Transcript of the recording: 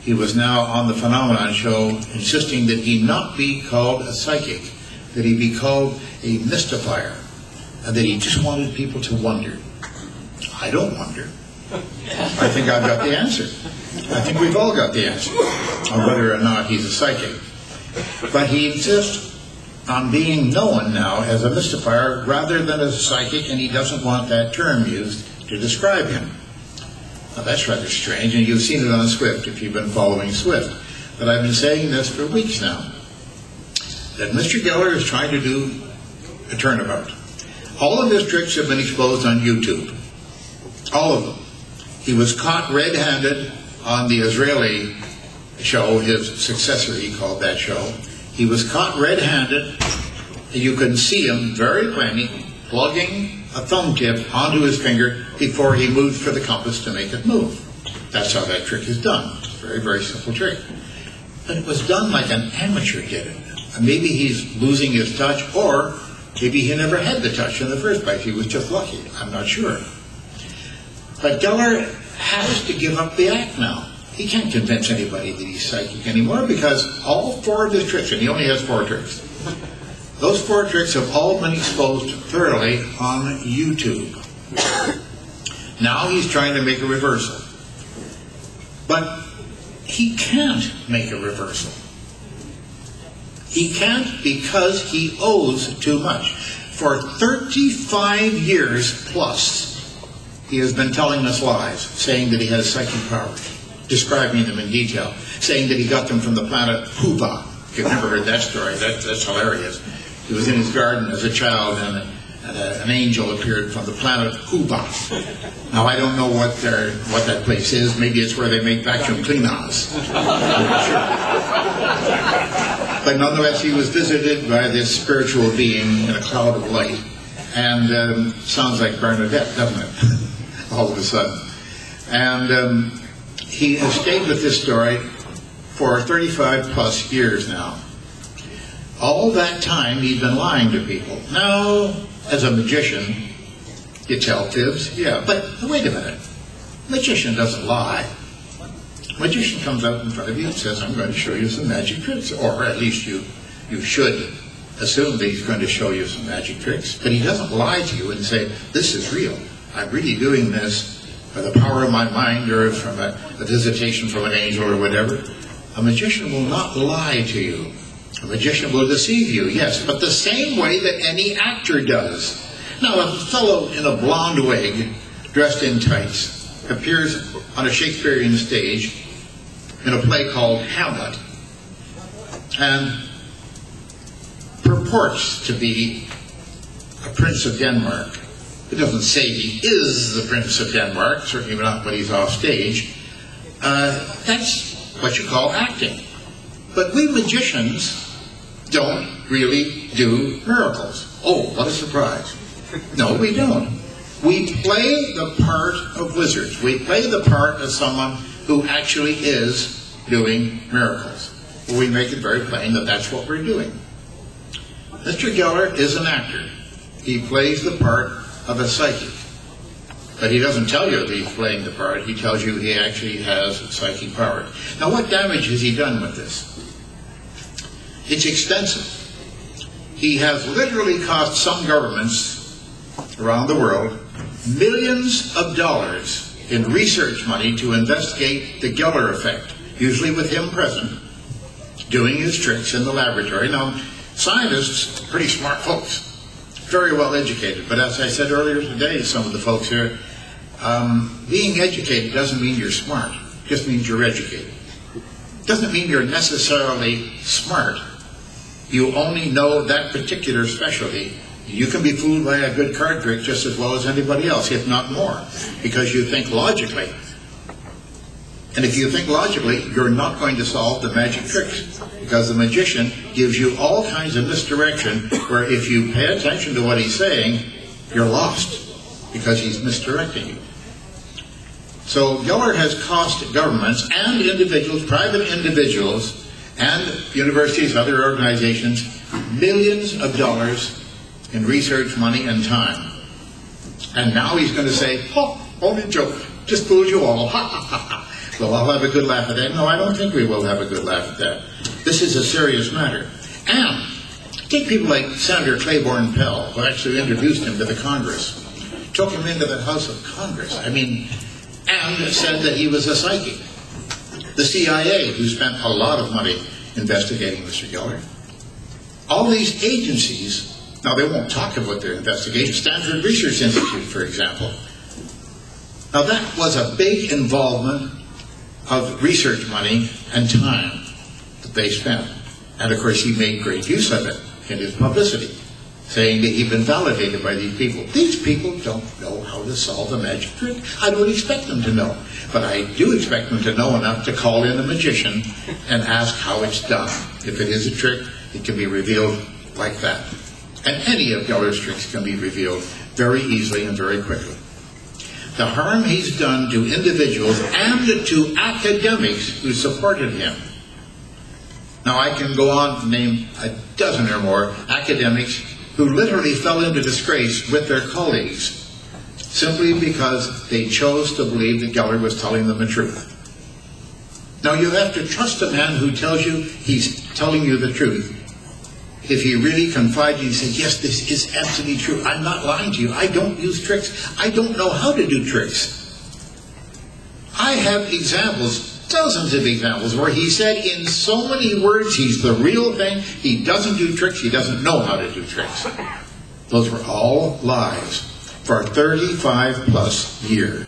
he was now on the Phenomenon show insisting that he not be called a psychic, that he be called a mystifier, and that he just wanted people to wonder. I don't wonder. I think I've got the answer. I think we've all got the answer on whether or not he's a psychic. But he insists on being known now as a mystifier rather than as a psychic, and he doesn't want that term used to describe him. Now that's rather strange, and you've seen it on Swift if you've been following Swift. But I've been saying this for weeks now, that Mr. Geller is trying to do a turnabout. All of his tricks have been exposed on YouTube. All of them. He was caught red-handed on the Israeli show, his successor he called that show. He was caught red-handed. You can see him very plainly plugging a thumb tip onto his finger before he moved for the compass to make it move. That's how that trick is done. It's a very, very simple trick. But it was done like an amateur did it. Maybe he's losing his touch, or maybe he never had the touch in the first place. He was just lucky. I'm not sure. But Geller has to give up the act now. He can't convince anybody that he's psychic anymore, because all 4 of his tricks, and he only has 4 tricks, those 4 tricks have all been exposed thoroughly on YouTube. Now he's trying to make a reversal. But he can't make a reversal. He can't, because he owes too much. For 35 years plus, he has been telling us lies, saying that he has psychic powers, describing them in detail, saying that he got them from the planet Huba. If you've never heard that story, that's hilarious. He was in his garden as a child, and an angel appeared from the planet Huba. Now, I don't know what that place is. Maybe it's where they make vacuum cleaners. I'm not sure. But nonetheless, he was visited by this spiritual being in a cloud of light. And sounds like Bernadette, doesn't it? All of a sudden. And he has stayed with this story for 35 plus years now. All that time he'd been lying to people. Now, as a magician, you tell fibs, yeah, but wait a minute. Magician doesn't lie. Magician comes out in front of you and says, I'm going to show you some magic tricks. Or at least you should assume that he's going to show you some magic tricks. But he doesn't lie to you and say, this is real. I'm really doing this by the power of my mind, or from a visitation from an angel or whatever. A magician will not lie to you. A magician will deceive you, yes, but the same way that any actor does. Now, a fellow in a blonde wig, dressed in tights, appears on a Shakespearean stage in a play called Hamlet, and purports to be a prince of Denmark. It doesn't say he is the Prince of Denmark, certainly not when he's off stage. That's what you call acting. But we magicians don't really do miracles. Oh, what a surprise. No, we don't. We play the part of wizards. We play the part of someone who actually is doing miracles. We make it very plain that that's what we're doing. Mr. Geller is an actor. He plays the part of a psychic. But he doesn't tell you that he's playing the part. He tells you he actually has psychic power. Now, what damage has he done with this? It's extensive. He has literally cost some governments around the world millions of dollars in research money to investigate the Geller effect, usually with him present, doing his tricks in the laboratory. Now, scientists, pretty smart folks, very well educated, but as I said earlier today to some of the folks here, being educated doesn't mean you're smart. It just means you're educated. It doesn't mean you're necessarily smart. You only know that particular specialty. You can be fooled by a good card trick just as well as anybody else, if not more, because you think logically. And if you think logically, you're not going to solve the magic tricks, because the magician gives you all kinds of misdirection where if you pay attention to what he's saying, you're lost, because he's misdirecting you. So Geller has cost governments and individuals, private individuals, and universities, other organizations, millions of dollars in research money and time. And now he's going to say, oh, only joke, just fooled you all, ha ha ha ha. So I'll have a good laugh at that. No, I don't think we will have a good laugh at that. This is a serious matter. And take people like Senator Claiborne Pell, who actually introduced him to the Congress, took him into the House of Congress, and said that he was a psychic. The CIA, who spent a lot of money investigating Mr. Geller. All these agencies, now they won't talk about their investigation. Stanford Research Institute, for example. Now that was a big involvement of research money and time that they spent. And of course he made great use of it in his publicity, saying that he'd been validated by these people. These people don't know how to solve the magic trick. I don't expect them to know. But I do expect them to know enough to call in a magician and ask how it's done. If it is a trick, it can be revealed like that. And any of Geller's tricks can be revealed very easily and very quickly. The harm he's done to individuals and to academics who supported him. Now I can go on to name a dozen or more academics who literally fell into disgrace with their colleagues simply because they chose to believe that Geller was telling them the truth. Now you have to trust a man who tells you he's telling you the truth. If he really confides in you and says, yes, this is absolutely true. I'm not lying to you. I don't use tricks. I don't know how to do tricks. I have examples, dozens of examples, where he said in so many words he's the real thing. He doesn't do tricks. He doesn't know how to do tricks. Those were all lies for 35 plus years.